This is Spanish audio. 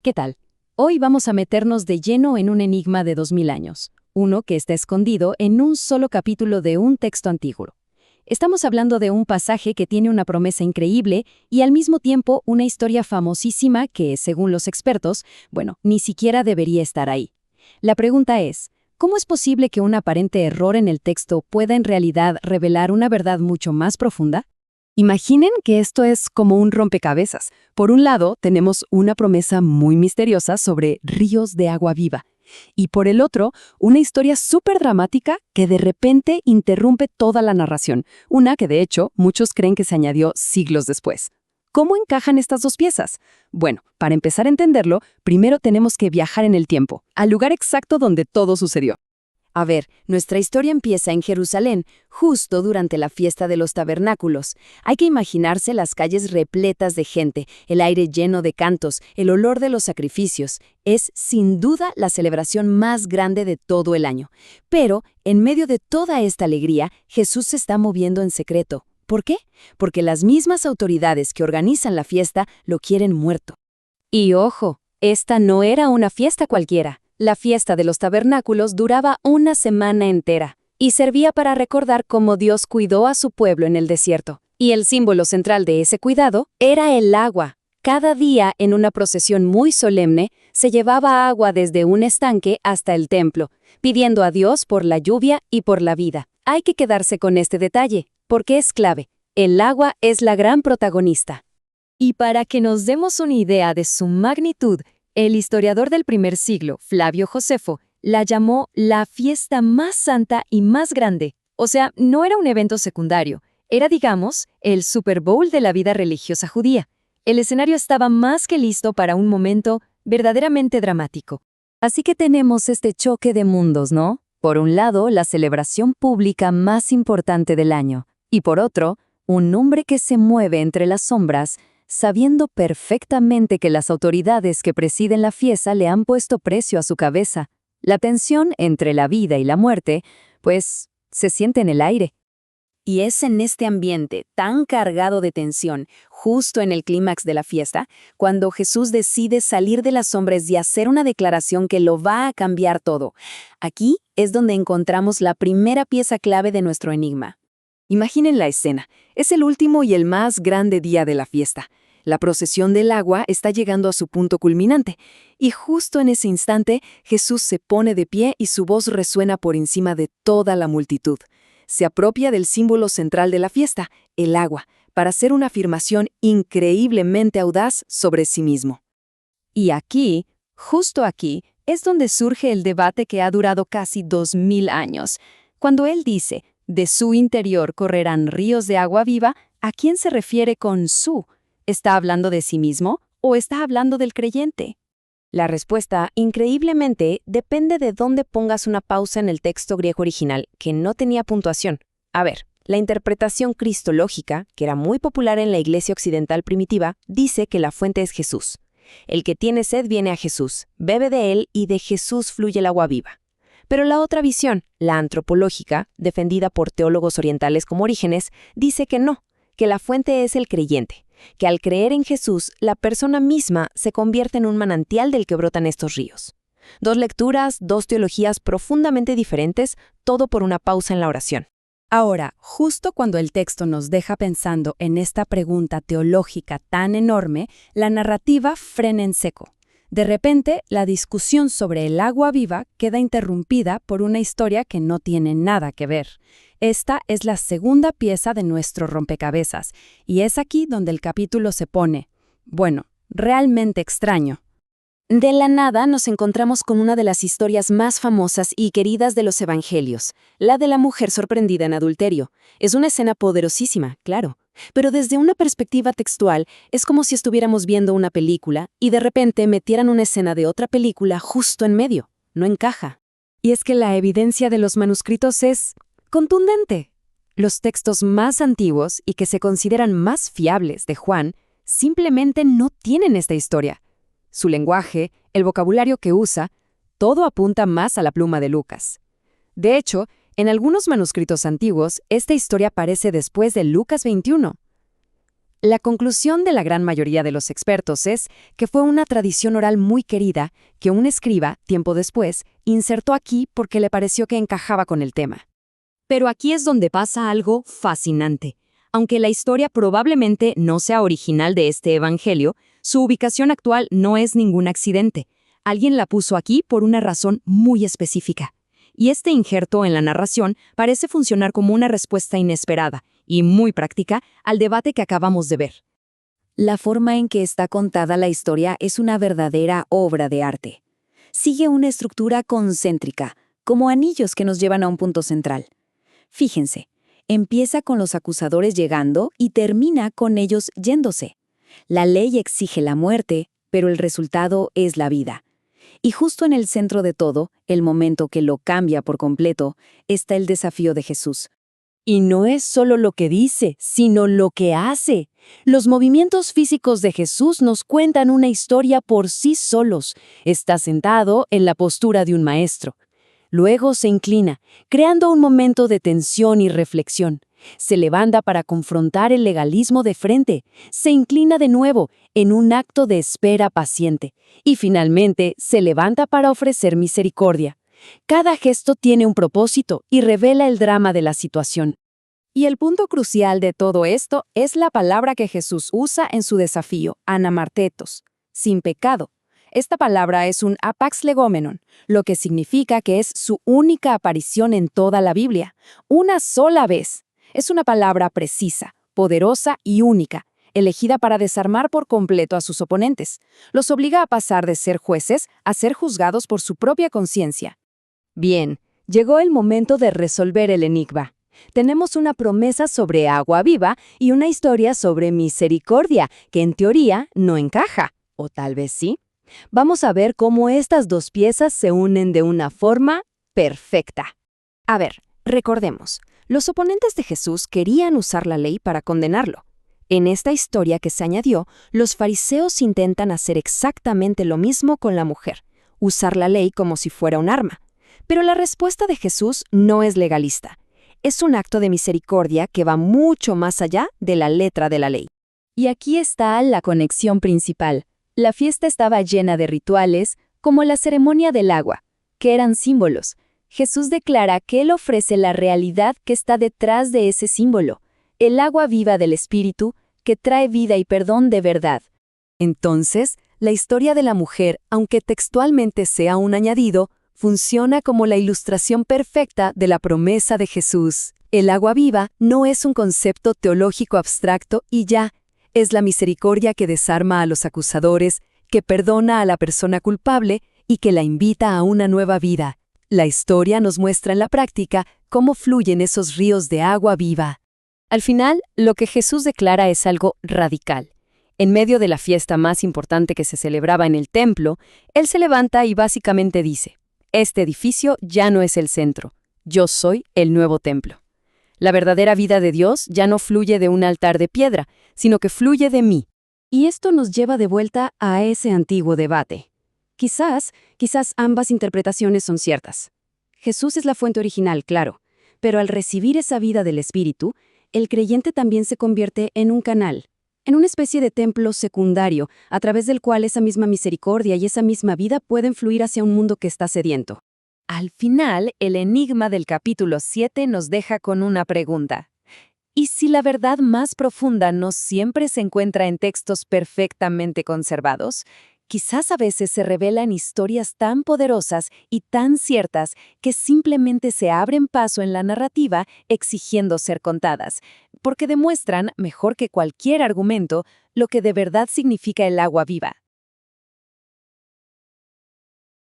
¿Qué tal? Hoy vamos a meternos de lleno en un enigma de 2000 años, uno que está escondido en un solo capítulo de un texto antiguo. Estamos hablando de un pasaje que tiene una promesa increíble y al mismo tiempo una historia famosísima que, según los expertos, ni siquiera debería estar ahí. La pregunta es, ¿cómo es posible que un aparente error en el texto pueda en realidad revelar una verdad mucho más profunda? Imaginen que esto es como un rompecabezas. Por un lado, tenemos una promesa muy misteriosa sobre ríos de agua viva. Y por el otro, una historia súper dramática que de repente interrumpe toda la narración. Una que, de hecho, muchos creen que se añadió siglos después. ¿Cómo encajan estas dos piezas? Bueno, para empezar a entenderlo, primero tenemos que viajar en el tiempo, al lugar exacto donde todo sucedió. A ver, nuestra historia empieza en Jerusalén, justo durante la fiesta de los tabernáculos. Hay que imaginarse las calles repletas de gente, el aire lleno de cantos, el olor de los sacrificios. Es, sin duda, la celebración más grande de todo el año. Pero, en medio de toda esta alegría, Jesús se está moviendo en secreto. ¿Por qué? Porque las mismas autoridades que organizan la fiesta lo quieren muerto. Y ojo, esta no era una fiesta cualquiera. La fiesta de los tabernáculos duraba una semana entera y servía para recordar cómo Dios cuidó a su pueblo en el desierto. Y el símbolo central de ese cuidado era el agua. Cada día, en una procesión muy solemne, se llevaba agua desde un estanque hasta el templo, pidiendo a Dios por la lluvia y por la vida. Hay que quedarse con este detalle, porque es clave. El agua es la gran protagonista. Y para que nos demos una idea de su magnitud, el historiador del primer siglo, Flavio Josefo, la llamó la fiesta más santa y más grande. O sea, no era un evento secundario, era, digamos, el Super Bowl de la vida religiosa judía. El escenario estaba más que listo para un momento verdaderamente dramático. Así que tenemos este choque de mundos, ¿no? Por un lado, la celebración pública más importante del año, y por otro, un hombre que se mueve entre las sombras, sabiendo perfectamente que las autoridades que presiden la fiesta le han puesto precio a su cabeza. La tensión entre la vida y la muerte, pues, se siente en el aire. Y es en este ambiente tan cargado de tensión, justo en el clímax de la fiesta, cuando Jesús decide salir de las sombras y hacer una declaración que lo va a cambiar todo. Aquí es donde encontramos la primera pieza clave de nuestro enigma. Imaginen la escena. Es el último y el más grande día de la fiesta. La procesión del agua está llegando a su punto culminante, y justo en ese instante Jesús se pone de pie y su voz resuena por encima de toda la multitud. Se apropia del símbolo central de la fiesta, el agua, para hacer una afirmación increíblemente audaz sobre sí mismo. Y aquí, justo aquí, es donde surge el debate que ha durado casi 2000 años. Cuando él dice, de su interior correrán ríos de agua viva, ¿a quién se refiere con su? ¿Está hablando de sí mismo o está hablando del creyente? La respuesta, increíblemente, depende de dónde pongas una pausa en el texto griego original, que no tenía puntuación. A ver, la interpretación cristológica, que era muy popular en la iglesia occidental primitiva, dice que la fuente es Jesús. El que tiene sed viene a Jesús, bebe de él y de Jesús fluye el agua viva. Pero la otra visión, la antropológica, defendida por teólogos orientales como Orígenes, dice que no, que la fuente es el creyente, que al creer en Jesús, la persona misma se convierte en un manantial del que brotan estos ríos. Dos lecturas, dos teologías profundamente diferentes, todo por una pausa en la oración. Ahora, justo cuando el texto nos deja pensando en esta pregunta teológica tan enorme, la narrativa frena en seco. De repente, la discusión sobre el agua viva queda interrumpida por una historia que no tiene nada que ver. Esta es la segunda pieza de nuestro rompecabezas, y es aquí donde el capítulo se pone, realmente extraño. De la nada nos encontramos con una de las historias más famosas y queridas de los evangelios, la de la mujer sorprendida en adulterio. Es una escena poderosísima, claro, pero desde una perspectiva textual es como si estuviéramos viendo una película y de repente metieran una escena de otra película justo en medio. No encaja. Y es que la evidencia de los manuscritos es contundente. Los textos más antiguos y que se consideran más fiables de Juan simplemente no tienen esta historia. Su lenguaje, el vocabulario que usa, todo apunta más a la pluma de Lucas. De hecho, en algunos manuscritos antiguos, esta historia aparece después de Lucas 21. La conclusión de la gran mayoría de los expertos es que fue una tradición oral muy querida que un escriba, tiempo después, insertó aquí porque le pareció que encajaba con el tema. Pero aquí es donde pasa algo fascinante. Aunque la historia probablemente no sea original de este evangelio, su ubicación actual no es ningún accidente. Alguien la puso aquí por una razón muy específica. Y este injerto en la narración parece funcionar como una respuesta inesperada y muy práctica al debate que acabamos de ver. La forma en que está contada la historia es una verdadera obra de arte. Sigue una estructura concéntrica, como anillos que nos llevan a un punto central. Fíjense, empieza con los acusadores llegando y termina con ellos yéndose. La ley exige la muerte, pero el resultado es la vida. Y justo en el centro de todo, el momento que lo cambia por completo, está el desafío de Jesús. Y no es solo lo que dice, sino lo que hace. Los movimientos físicos de Jesús nos cuentan una historia por sí solos. Está sentado en la postura de un maestro. Luego se inclina, creando un momento de tensión y reflexión. Se levanta para confrontar el legalismo de frente. Se inclina de nuevo, en un acto de espera paciente. Y finalmente se levanta para ofrecer misericordia. Cada gesto tiene un propósito y revela el drama de la situación. Y el punto crucial de todo esto es la palabra que Jesús usa en su desafío, anamartetos, sin pecado. Esta palabra es un apax legomenon, lo que significa que es su única aparición en toda la Biblia, una sola vez. Es una palabra precisa, poderosa y única, elegida para desarmar por completo a sus oponentes. Los obliga a pasar de ser jueces a ser juzgados por su propia conciencia. Bien, llegó el momento de resolver el enigma. Tenemos una promesa sobre agua viva y una historia sobre misericordia, que en teoría no encaja, o tal vez sí. Vamos a ver cómo estas dos piezas se unen de una forma perfecta. A ver, recordemos, los oponentes de Jesús querían usar la ley para condenarlo. En esta historia que se añadió, los fariseos intentan hacer exactamente lo mismo con la mujer, usar la ley como si fuera un arma. Pero la respuesta de Jesús no es legalista. Es un acto de misericordia que va mucho más allá de la letra de la ley. Y aquí está la conexión principal. La fiesta estaba llena de rituales, como la ceremonia del agua, que eran símbolos. Jesús declara que Él ofrece la realidad que está detrás de ese símbolo, el agua viva del Espíritu, que trae vida y perdón de verdad. Entonces, la historia de la mujer, aunque textualmente sea un añadido, funciona como la ilustración perfecta de la promesa de Jesús. El agua viva no es un concepto teológico abstracto y ya, es la misericordia que desarma a los acusadores, que perdona a la persona culpable y que la invita a una nueva vida. La historia nos muestra en la práctica cómo fluyen esos ríos de agua viva. Al final, lo que Jesús declara es algo radical. En medio de la fiesta más importante que se celebraba en el templo, Él se levanta y básicamente dice: este edificio ya no es el centro, yo soy el nuevo templo. La verdadera vida de Dios ya no fluye de un altar de piedra, sino que fluye de mí. Y esto nos lleva de vuelta a ese antiguo debate. Quizás ambas interpretaciones son ciertas. Jesús es la fuente original, claro, pero al recibir esa vida del Espíritu, el creyente también se convierte en un canal, en una especie de templo secundario, a través del cual esa misma misericordia y esa misma vida pueden fluir hacia un mundo que está sediento. Al final, el enigma del capítulo 7 nos deja con una pregunta. ¿Y si la verdad más profunda no siempre se encuentra en textos perfectamente conservados? Quizás a veces se revelan historias tan poderosas y tan ciertas que simplemente se abren paso en la narrativa exigiendo ser contadas, porque demuestran, mejor que cualquier argumento, lo que de verdad significa el agua viva.